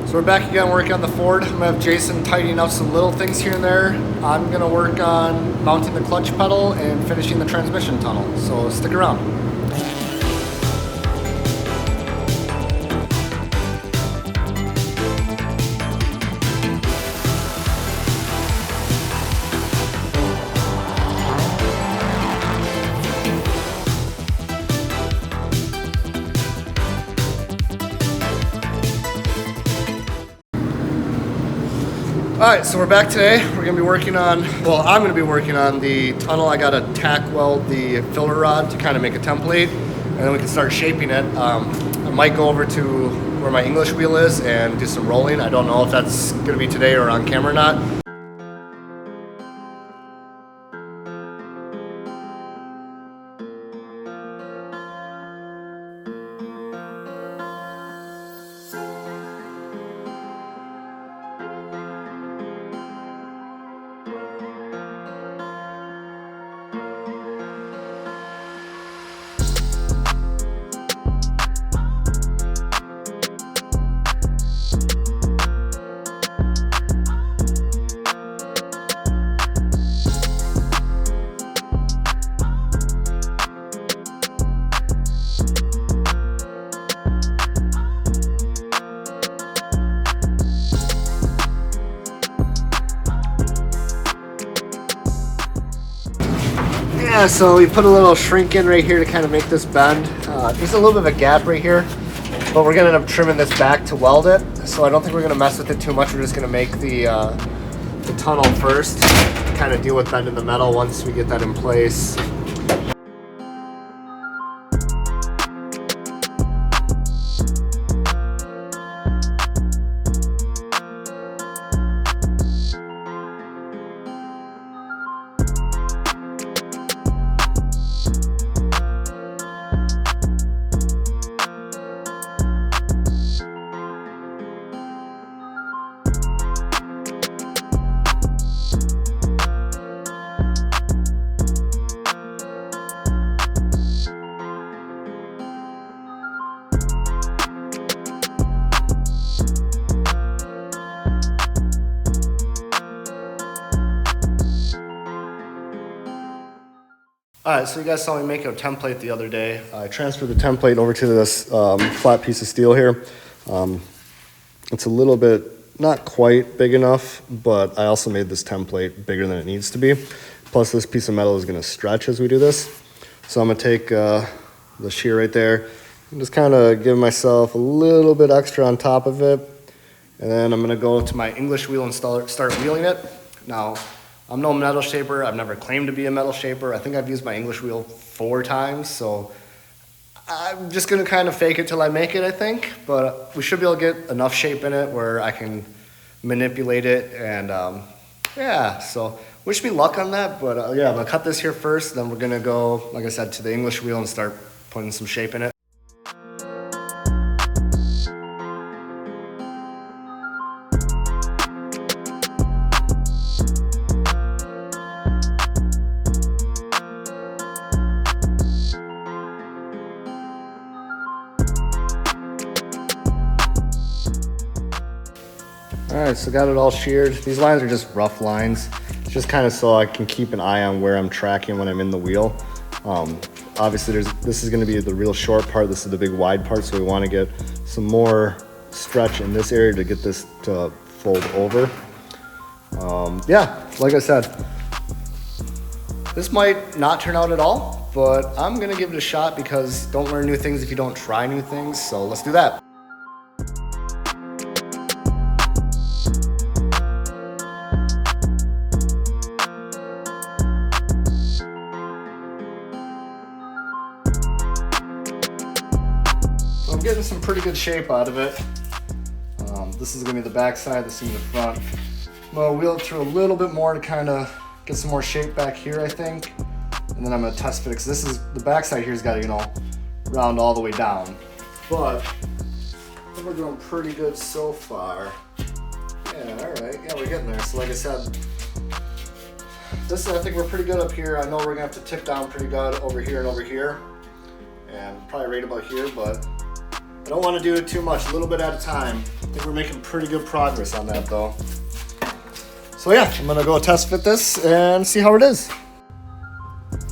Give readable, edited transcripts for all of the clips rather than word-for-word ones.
So we're back again working on the Ford. I'm gonna have Jason tidying up some little things here and there. I'm gonna work on mounting the clutch pedal and finishing the transmission tunnel. So stick around. Alright, so we're back today. We're going to be working on, well, I'm going to be working on the tunnel. I got to tack weld the filler rod to kind of make a template, and then we can start shaping it. I might go over to where my English wheel is and do some rolling. I don't know if that's going to be today or on camera or not. Yeah, so we put a little shrink in right here to kind of make this bend. There's a little bit of a gap right here, but we're gonna end up trimming this back to weld it. So I don't think we're gonna mess with it too much. We're just gonna make the tunnel first, kind of deal with bending the metal once we get that in place. Alright, so you guys saw me make a template the other day. I transferred the template over to this flat piece of steel here. It's a little bit, not quite big enough, but I also made this template bigger than it needs to be. Plus this piece of metal is going to stretch as we do this. So I'm going to take the shear right there and just kind of give myself a little bit extra on top of it. And then I'm going to go to my English wheel and start wheeling it. Now, I'm no metal shaper. I've never claimed to be a metal shaper. I think I've used my English wheel 4 times, so I'm just gonna kind of fake it till I make it, I think. But we should be able to get enough shape in it where I can manipulate it, and yeah, so wish me luck on that. But yeah, I'm gonna cut this here first, then we're gonna go, like I said, to the English wheel and start putting some shape in it. Alright, so got it all sheared. These lines are just rough lines, just kind of so I can keep an eye on where I'm tracking when I'm in the wheel. Obviously this is going to be the real short part, this is the big wide part, so we want to get some more stretch in this area to get this to fold over. Yeah, like I said, this might not turn out at all, but I'm going to give it a shot because don't learn new things if you don't try new things, so let's do that. I'm getting some pretty good shape out of it. This is going to be the back side, this is going to be the front. I'm going to wheel it through a little bit more to kind of get some more shape back here, I think. And then I'm going to test fit it, because this is, the back side here's got to, you know, round all the way down. But I think we're doing pretty good so far. Yeah, alright, yeah, we're getting there. So like I said, this I think we're pretty good up here. I know we're going to have to tip down pretty good over here and over here. And probably right about here, but I don't want to do it too much, a little bit at a time. I think we're making pretty good progress on that though. So yeah, I'm gonna go test fit this and see how it is.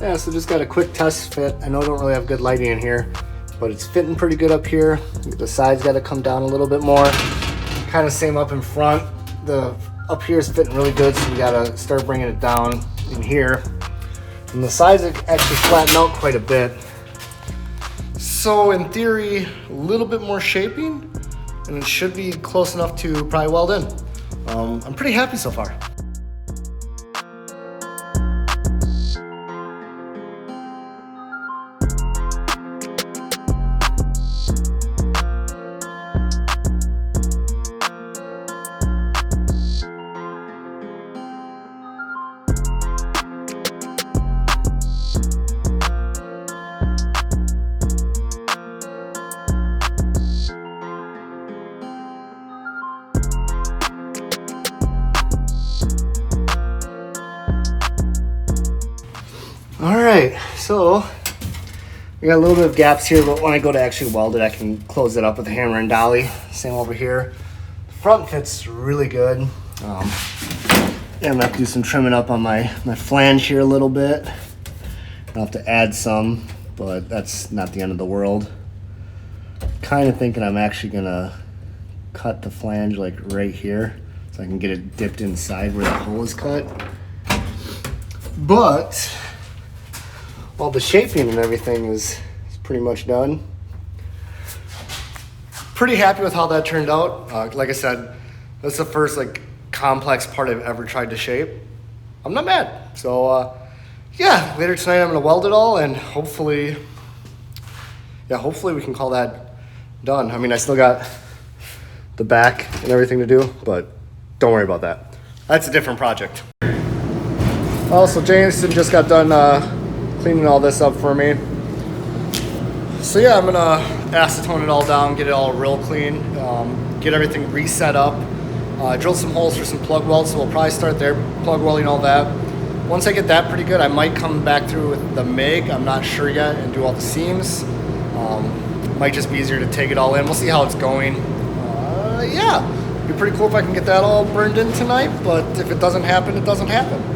Yeah, so just got a quick test fit. I know I don't really have good lighting in here, but it's fitting pretty good up here. The sides got to come down a little bit more. Kind of same up in front. The up here is fitting really good, so we got to start bringing it down in here. And the sides actually flatten out quite a bit. So in theory, a little bit more shaping, and it should be close enough to probably weld in. I'm pretty happy so far. All right, so we got a little bit of gaps here, but when I go to actually weld it, I can close it up with a hammer and dolly. Same over here. The front fits really good. Yeah, I'm gonna have to do some trimming up on my flange here a little bit. I'll have to add some, but that's not the end of the world. Kind of thinking I'm actually gonna cut the flange like right here so I can get it dipped inside where the hole is cut. But all the shaping and everything is pretty much done. Pretty happy with how that turned out. Like I said, that's the first like complex part I've ever tried to shape. I'm not mad. So yeah, later tonight I'm gonna weld it all and hopefully we can call that done. I mean, I still got the back and everything to do, but don't worry about that. That's a different project. Also, Jameson just got done cleaning all this up for me. So yeah, I'm gonna acetone it all down, get it all real clean, get everything reset up, drill some holes for some plug welds, so we'll probably start there, plug welding all that. Once I get that pretty good, I might come back through with the MIG, I'm not sure yet, and do all the seams. Might just be easier to take it all in. We'll see how it's going. Yeah, it'd be pretty cool if I can get that all burned in tonight, but if it doesn't happen, it doesn't happen.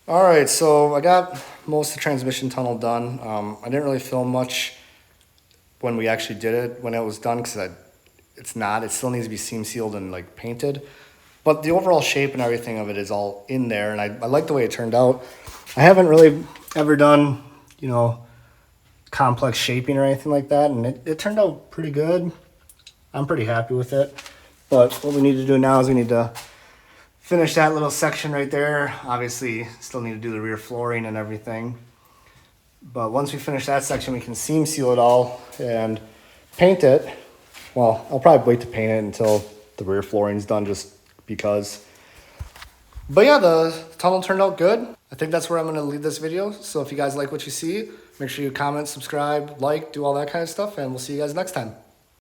All right, so I got most of the transmission tunnel done. I didn't really film much when we actually did it, when it was done, because it still needs to be seam sealed and like painted. But the overall shape and everything of it is all in there, and I like the way it turned out. I haven't really ever done, complex shaping or anything like that, and it turned out pretty good. I'm pretty happy with it. But what we need to do now is we need to finish that little section right there. Obviously, still need to do the rear flooring and everything. But once we finish that section, we can seam seal it all and paint it. Well, I'll probably wait to paint it until the rear flooring's done just because. But yeah, the tunnel turned out good. I think that's where I'm gonna leave this video. So if you guys like what you see, Make sure you comment, subscribe, like, do all that kind of stuff, and we'll see you guys next time.